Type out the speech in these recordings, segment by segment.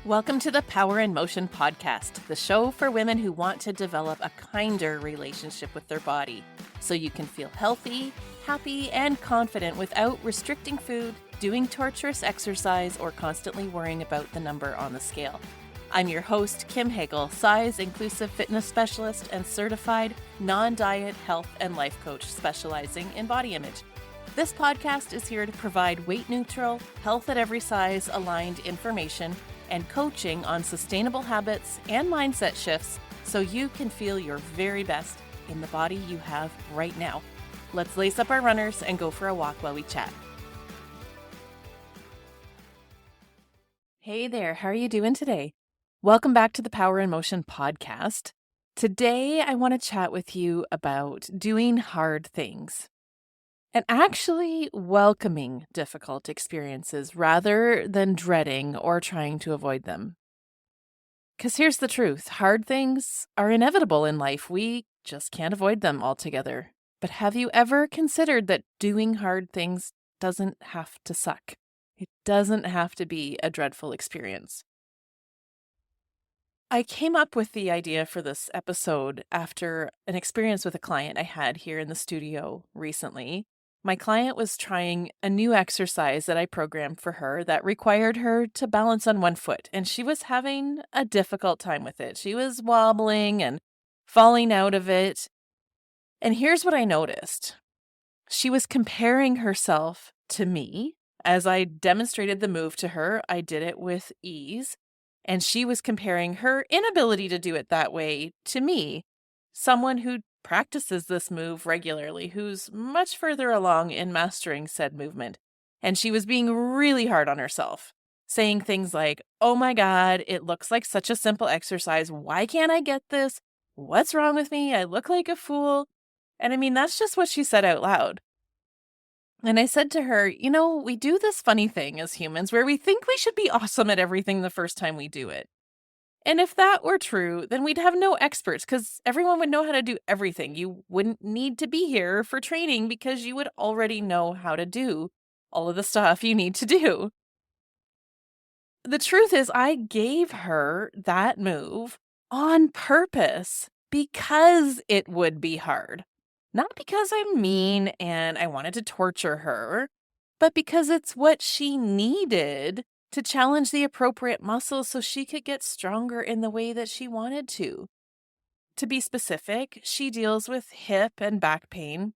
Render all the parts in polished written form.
Welcome to the Power in Motion podcast, the show for women who want to develop a kinder relationship with their body so you can feel healthy, happy, and confident without restricting food, doing torturous exercise, or constantly worrying about the number on the scale. I'm your host, Kim Hagel, size-inclusive fitness specialist and certified non-diet health and life coach specializing in body image. This podcast is here to provide weight-neutral, health at every size aligned information and coaching on sustainable habits and mindset shifts so you can feel your very best in the body you have right now. Let's lace up our runners and go for a walk while we chat. Hey there, how are you doing today? Welcome back to the Power in Motion podcast. Today, I want to chat with you about doing hard things and actually welcoming difficult experiences rather than dreading or trying to avoid them. Because here's the truth, hard things are inevitable in life. We just can't avoid them altogether. But have you ever considered that doing hard things doesn't have to suck? It doesn't have to be a dreadful experience. I came up with the idea for this episode after an experience with a client I had here in the studio recently. My client was trying a new exercise that I programmed for her that required her to balance on one foot, and she was having a difficult time with it. She was wobbling and falling out of it. And here's what I noticed. She was comparing herself to me. As I demonstrated the move to her, I did it with ease, and she was comparing her inability to do it that way to me, someone who practices this move regularly, who's much further along in mastering said movement. And she was being really hard on herself, saying things like, "Oh my God, it looks like such a simple exercise. Why can't I get this? What's wrong with me? I look like a fool." And I mean, that's just what she said out loud. And I said to her, we do this funny thing as humans where we think we should be awesome at everything the first time we do it. And if that were true, then we'd have no experts because everyone would know how to do everything. You wouldn't need to be here for training because you would already know how to do all of the stuff you need to do. The truth is, I gave her that move on purpose because it would be hard. Not because I'm mean and I wanted to torture her, but because it's what she needed to challenge the appropriate muscles so she could get stronger in the way that she wanted to. To be specific, she deals with hip and back pain.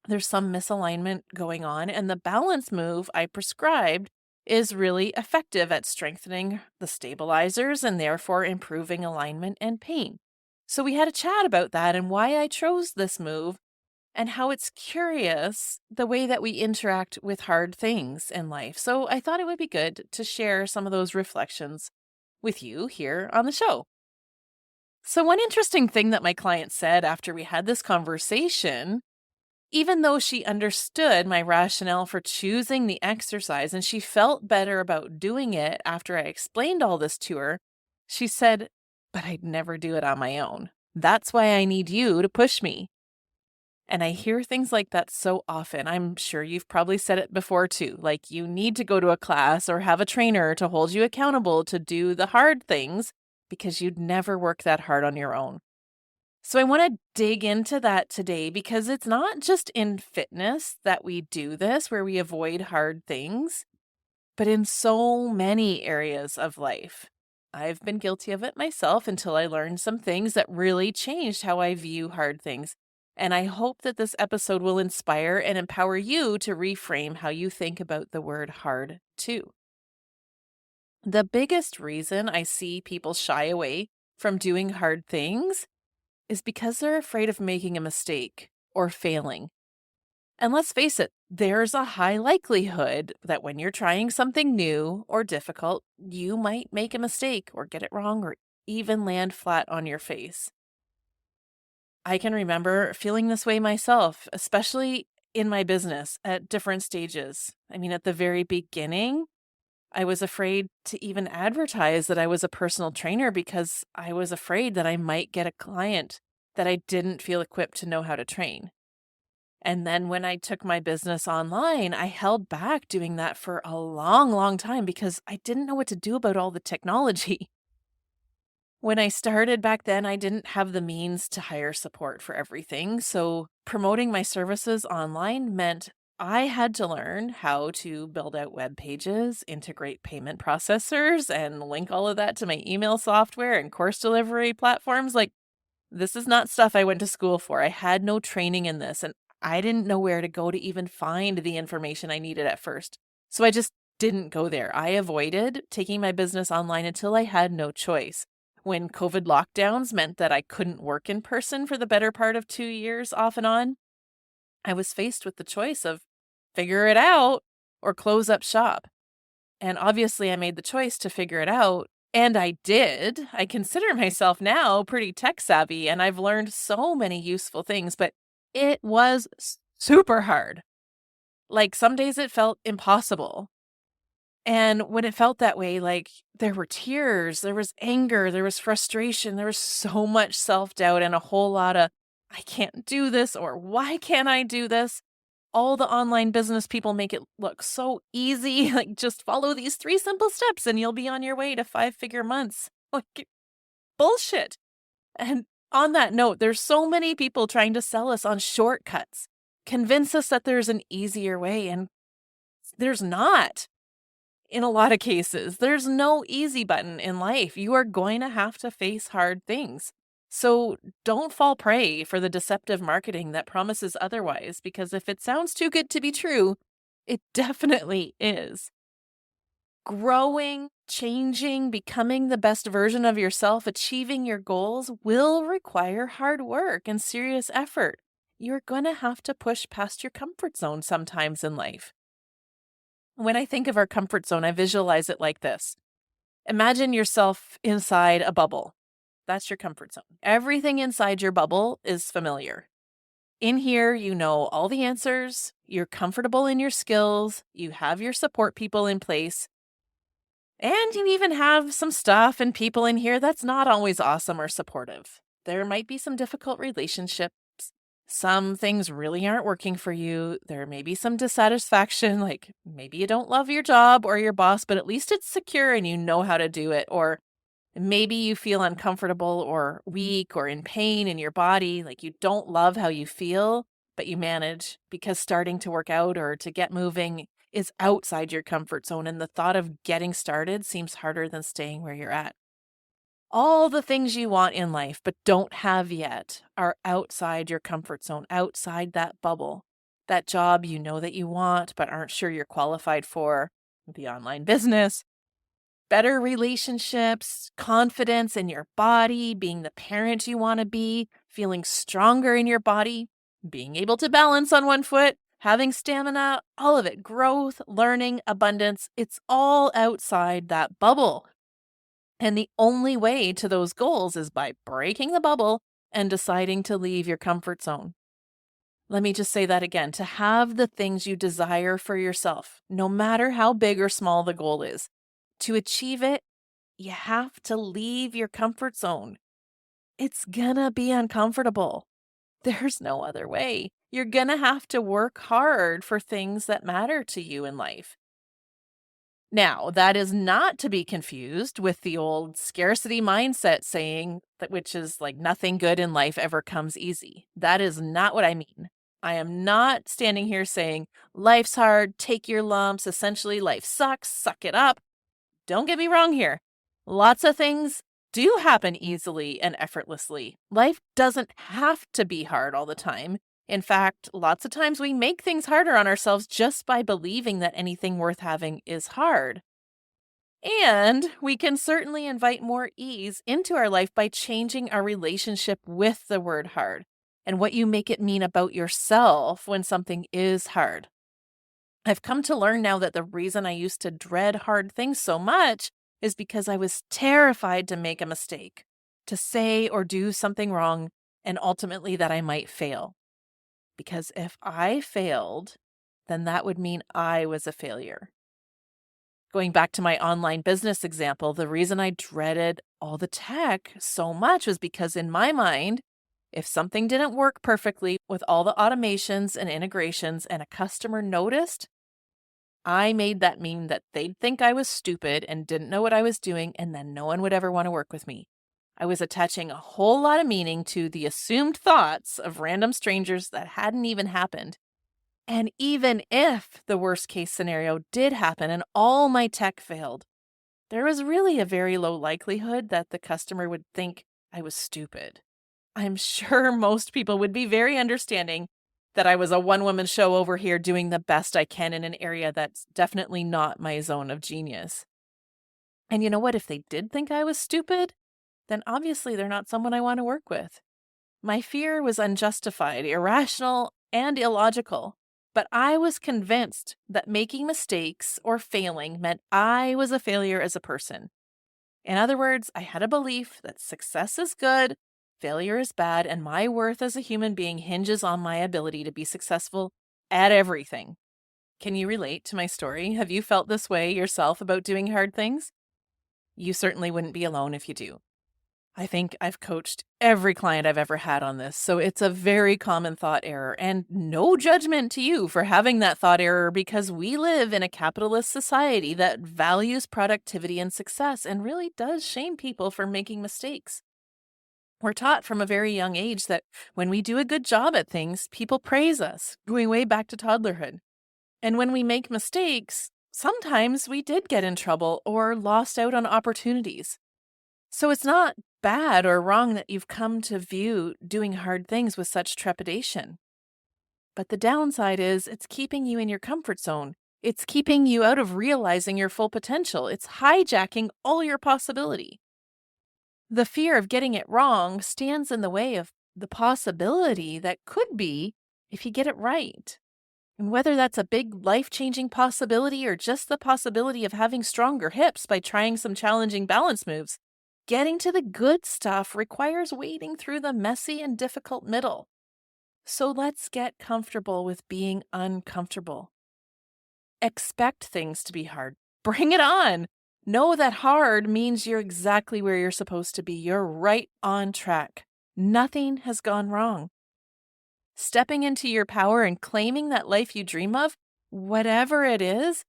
There's some misalignment going on, and the balance move I prescribed is really effective at strengthening the stabilizers and therefore improving alignment and pain. So we had a chat about that and why I chose this move and how it's curious the way that we interact with hard things in life. So I thought it would be good to share some of those reflections with you here on the show. So one interesting thing that my client said after we had this conversation, even though she understood my rationale for choosing the exercise and she felt better about doing it after I explained all this to her, she said, "But I'd never do it on my own. That's why I need you to push me." And I hear things like that so often. I'm sure you've probably said it before too. Like you need to go to a class or have a trainer to hold you accountable to do the hard things because you'd never work that hard on your own. So I want to dig into that today because it's not just in fitness that we do this, where we avoid hard things, but in so many areas of life. I've been guilty of it myself until I learned some things that really changed how I view hard things. And I hope that this episode will inspire and empower you to reframe how you think about the word hard too. The biggest reason I see people shy away from doing hard things is because they're afraid of making a mistake or failing. And let's face it, there's a high likelihood that when you're trying something new or difficult, you might make a mistake or get it wrong or even land flat on your face. I can remember feeling this way myself, especially in my business at different stages. I mean, at the very beginning, I was afraid to even advertise that I was a personal trainer because I was afraid that I might get a client that I didn't feel equipped to know how to train. And then when I took my business online, I held back doing that for a long, long time because I didn't know what to do about all the technology. When I started back then, I didn't have the means to hire support for everything. So promoting my services online meant I had to learn how to build out web pages, integrate payment processors, and link all of that to my email software and course delivery platforms. Like, this is not stuff I went to school for. I had no training in this, and I didn't know where to go to even find the information I needed at first. So I just didn't go there. I avoided taking my business online until I had no choice. When COVID lockdowns meant that I couldn't work in person for the better part of 2 years off and on, I was faced with the choice of figure it out or close up shop. And obviously, I made the choice to figure it out. And I did. I consider myself now pretty tech savvy, and I've learned so many useful things, but it was super hard. Like, some days it felt impossible. And when it felt that way, like, there were tears, there was anger, there was frustration, there was so much self doubt, and a whole lot of, I can't do this, or why can't I do this? All the online business people make it look so easy. Like, just follow these 3 simple steps and you'll be on your way to 5-figure months. Like, bullshit. And on that note, there's so many people trying to sell us on shortcuts, convince us that there's an easier way, and there's not. In a lot of cases, there's no easy button in life. You are going to have to face hard things. So don't fall prey for the deceptive marketing that promises otherwise, because if it sounds too good to be true, it definitely is. Growing, changing, becoming the best version of yourself, achieving your goals will require hard work and serious effort. You're going to have to push past your comfort zone sometimes in life. When I think of our comfort zone, I visualize it like this. Imagine yourself inside a bubble. That's your comfort zone. Everything inside your bubble is familiar. In here, you know all the answers, you're comfortable in your skills, you have your support people in place, and you even have some stuff and people in here that's not always awesome or supportive. There might be some difficult relationships. Some things really aren't working for you. There may be some dissatisfaction, like maybe you don't love your job or your boss, but at least it's secure and you know how to do it. Or maybe you feel uncomfortable or weak or in pain in your body, like you don't love how you feel, but you manage because starting to work out or to get moving is outside your comfort zone. And the thought of getting started seems harder than staying where you're at. All the things you want in life but don't have yet are outside your comfort zone, outside that bubble. That job you know that you want but aren't sure you're qualified for, the online business, better relationships, confidence in your body, being the parent you want to be, feeling stronger in your body, being able to balance on one foot, having stamina, all of it, growth, learning, abundance, it's all outside that bubble. And the only way to those goals is by breaking the bubble and deciding to leave your comfort zone. Let me just say that again. To have the things you desire for yourself, no matter how big or small the goal is, to achieve it, you have to leave your comfort zone. It's gonna be uncomfortable. There's no other way. You're gonna have to work hard for things that matter to you in life. Now, that is not to be confused with the old scarcity mindset saying that, which is like nothing good in life ever comes easy. That is not what I mean. I am not standing here saying life's hard, take your lumps, essentially life sucks, suck it up. Don't get me wrong here. Lots of things do happen easily and effortlessly. Life doesn't have to be hard all the time. In fact, lots of times we make things harder on ourselves just by believing that anything worth having is hard. And we can certainly invite more ease into our life by changing our relationship with the word hard and what you make it mean about yourself when something is hard. I've come to learn now that the reason I used to dread hard things so much is because I was terrified to make a mistake, to say or do something wrong, and ultimately that I might fail. Because if I failed, then that would mean I was a failure. Going back to my online business example, the reason I dreaded all the tech so much was because in my mind, If something didn't work perfectly with all the automations and integrations and a customer noticed, I made that mean that they'd think I was stupid and didn't know what I was doing, and then no one would ever want to work with me. I was attaching a whole lot of meaning to the assumed thoughts of random strangers that hadn't even happened. And even if the worst case scenario did happen and all my tech failed, there was really a very low likelihood that the customer would think I was stupid. I'm sure most people would be very understanding that I was a one-woman show over here doing the best I can in an area that's definitely not my zone of genius. And you know what? If they did think I was stupid, then obviously they're not someone I want to work with. My fear was unjustified, irrational, and illogical, but I was convinced that making mistakes or failing meant I was a failure as a person. In other words, I had a belief that success is good, failure is bad, and my worth as a human being hinges on my ability to be successful at everything. Can you relate to my story? Have you felt this way yourself about doing hard things? You certainly wouldn't be alone if you do. I think I've coached every client I've ever had on this, so it's a very common thought error, and no judgment to you for having that thought error because we live in a capitalist society that values productivity and success and really does shame people for making mistakes. We're taught from a very young age that when we do a good job at things, people praise us, going way back to toddlerhood. And when we make mistakes, sometimes we did get in trouble or lost out on opportunities. So it's not bad or wrong that you've come to view doing hard things with such trepidation. But the downside is it's keeping you in your comfort zone. It's keeping you out of realizing your full potential. It's hijacking all your possibility. The fear of getting it wrong stands in the way of the possibility that could be if you get it right. And whether that's a big life-changing possibility or just the possibility of having stronger hips by trying some challenging balance moves, getting to the good stuff requires wading through the messy and difficult middle. So let's get comfortable with being uncomfortable. Expect things to be hard. Bring it on. Know that hard means you're exactly where you're supposed to be. You're right on track. Nothing has gone wrong. Stepping into your power and claiming that life you dream of, whatever it is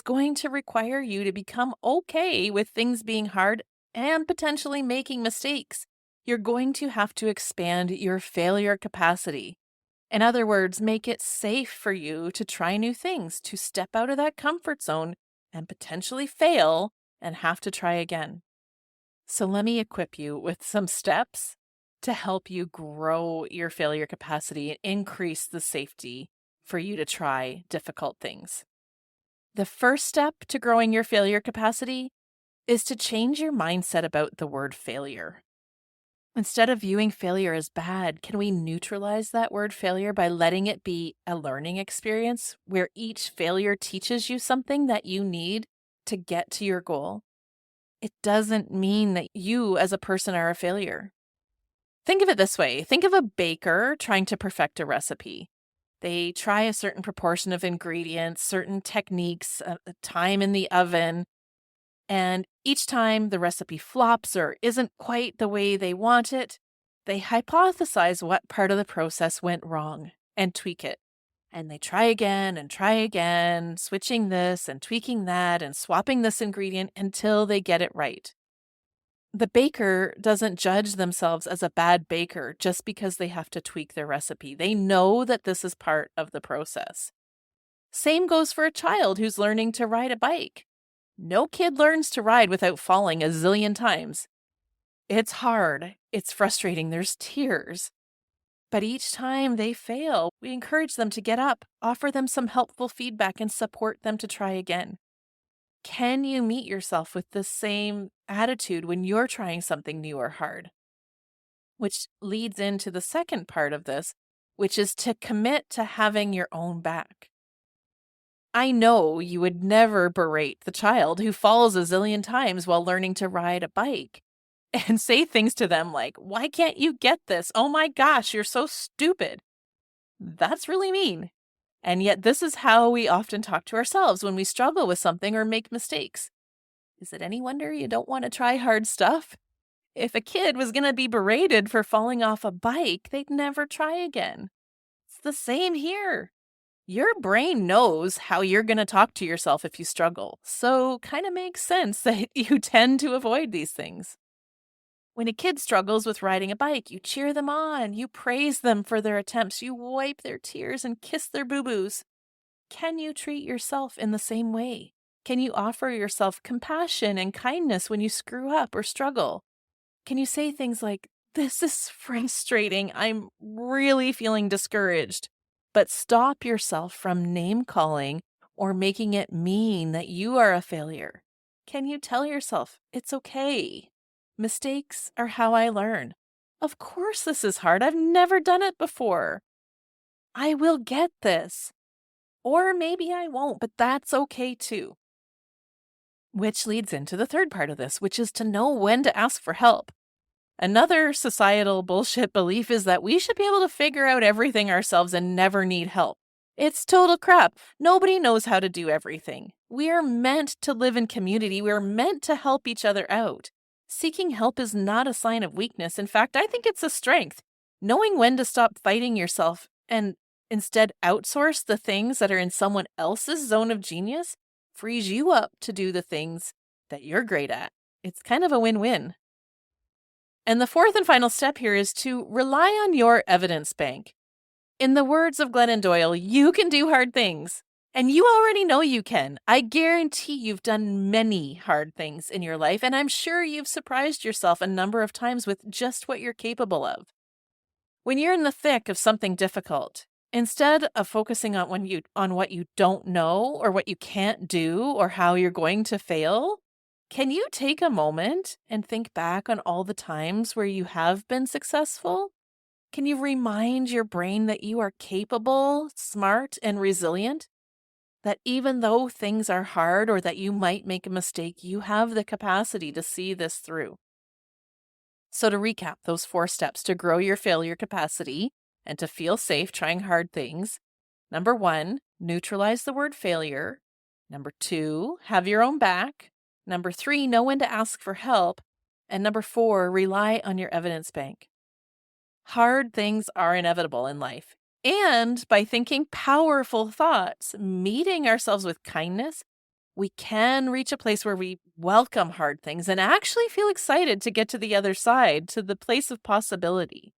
going to require you to become okay with things being hard and potentially making mistakes. You're going to have to expand your failure capacity. In other words, make it safe for you to try new things, to step out of that comfort zone and potentially fail and have to try again. So let me equip you with some steps to help you grow your failure capacity and increase the safety for you to try difficult things. The first step to growing your failure capacity is to change your mindset about the word failure. Instead of viewing failure as bad, can we neutralize that word failure by letting it be a learning experience where each failure teaches you something that you need to get to your goal? It doesn't mean that you as a person are a failure. Think of it this way. Think of a baker trying to perfect a recipe. They try a certain proportion of ingredients, certain techniques, time in the oven, and each time the recipe flops or isn't quite the way they want it, they hypothesize what part of the process went wrong and tweak it. And they try again, switching this and tweaking that and swapping this ingredient until they get it right. The baker doesn't judge themselves as a bad baker just because they have to tweak their recipe. They know that this is part of the process. Same goes for a child who's learning to ride a bike. No kid learns to ride without falling a zillion times. It's hard. It's frustrating. There's tears. But each time they fail, we encourage them to get up, offer them some helpful feedback, and support them to try again. Can you meet yourself with the same attitude when you're trying something new or hard? Which leads into the second part of this, which is to commit to having your own back. I know you would never berate the child who falls a zillion times while learning to ride a bike and say things to them like, "Why can't you get this? Oh my gosh, you're so stupid." That's really mean. And yet this is how we often talk to ourselves when we struggle with something or make mistakes. Is it any wonder you don't want to try hard stuff? If a kid was going to be berated for falling off a bike, they'd never try again. It's the same here. Your brain knows how you're going to talk to yourself if you struggle, so kind of makes sense that you tend to avoid these things. When a kid struggles with riding a bike, you cheer them on, you praise them for their attempts, you wipe their tears and kiss their boo-boos. Can you treat yourself in the same way? Can you offer yourself compassion and kindness when you screw up or struggle? Can you say things like, "This is frustrating, I'm really feeling discouraged," but stop yourself from name-calling or making it mean that you are a failure? Can you tell yourself, "It's okay. Mistakes are how I learn. Of course this is hard. I've never done it before. I will get this. Or maybe I won't, but that's okay too." Which leads into the third part of this, which is to know when to ask for help. Another societal bullshit belief is that we should be able to figure out everything ourselves and never need help. It's total crap. Nobody knows how to do everything. We are meant to live in community. We are meant to help each other out. Seeking help is not a sign of weakness. In fact, I think it's a strength. Knowing when to stop fighting yourself and instead outsource the things that are in someone else's zone of genius frees you up to do the things that you're great at. It's kind of a win-win. And the fourth and final step here is to rely on your evidence bank. In the words of Glennon Doyle, you can do hard things. And you already know you can. I guarantee you've done many hard things in your life, and I'm sure you've surprised yourself a number of times with just what you're capable of. When you're in the thick of something difficult, instead of focusing on what you don't know or what you can't do or how you're going to fail, can you take a moment and think back on all the times where you have been successful? Can you remind your brain that you are capable, smart, and resilient? That even though things are hard or that you might make a mistake, you have the capacity to see this through. So to recap those 4 steps to grow your failure capacity and to feel safe trying hard things. Number 1, neutralize the word failure. Number 2, have your own back. Number 3, know when to ask for help. And number 4, rely on your evidence bank. Hard things are inevitable in life. And by thinking powerful thoughts, meeting ourselves with kindness, we can reach a place where we welcome hard things and actually feel excited to get to the other side, to the place of possibility.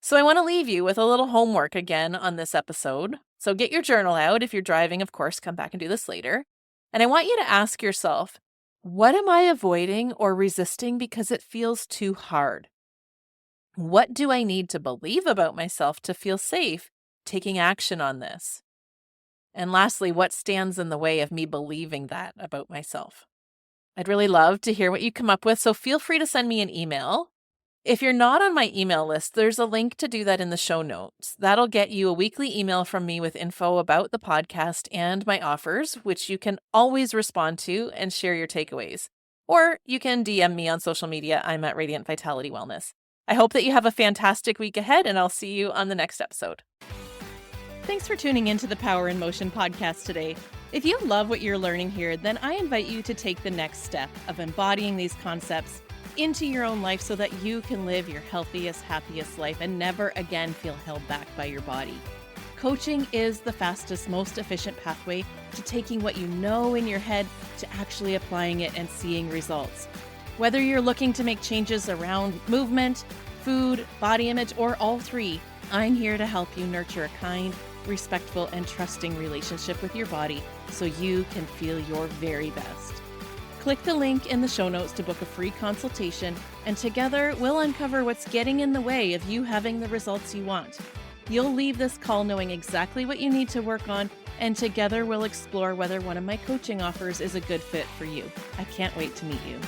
So I want to leave you with a little homework again on this episode. So get your journal out. If you're driving, of course, come back and do this later. And I want you to ask yourself, what am I avoiding or resisting because it feels too hard? What do I need to believe about myself to feel safe taking action on this? And lastly, what stands in the way of me believing that about myself? I'd really love to hear what you come up with, so feel free to send me an email. If you're not on my email list, there's a link to do that in the show notes. That'll get you a weekly email from me with info about the podcast and my offers, which you can always respond to and share your takeaways. Or you can DM me on social media. I'm at Radiant Vitality Wellness. I hope that you have a fantastic week ahead, and I'll see you on the next episode. Thanks for tuning into the Power in Motion podcast today. If you love what you're learning here, then I invite you to take the next step of embodying these concepts into your own life so that you can live your healthiest, happiest life and never again feel held back by your body. Coaching is the fastest, most efficient pathway to taking what you know in your head to actually applying it and seeing results. Whether you're looking to make changes around movement, food, body image, or all 3, I'm here to help you nurture a kind, respectful, and trusting relationship with your body so you can feel your very best. Click the link in the show notes to book a free consultation, and together we'll uncover what's getting in the way of you having the results you want. You'll leave this call knowing exactly what you need to work on, and together we'll explore whether one of my coaching offers is a good fit for you. I can't wait to meet you.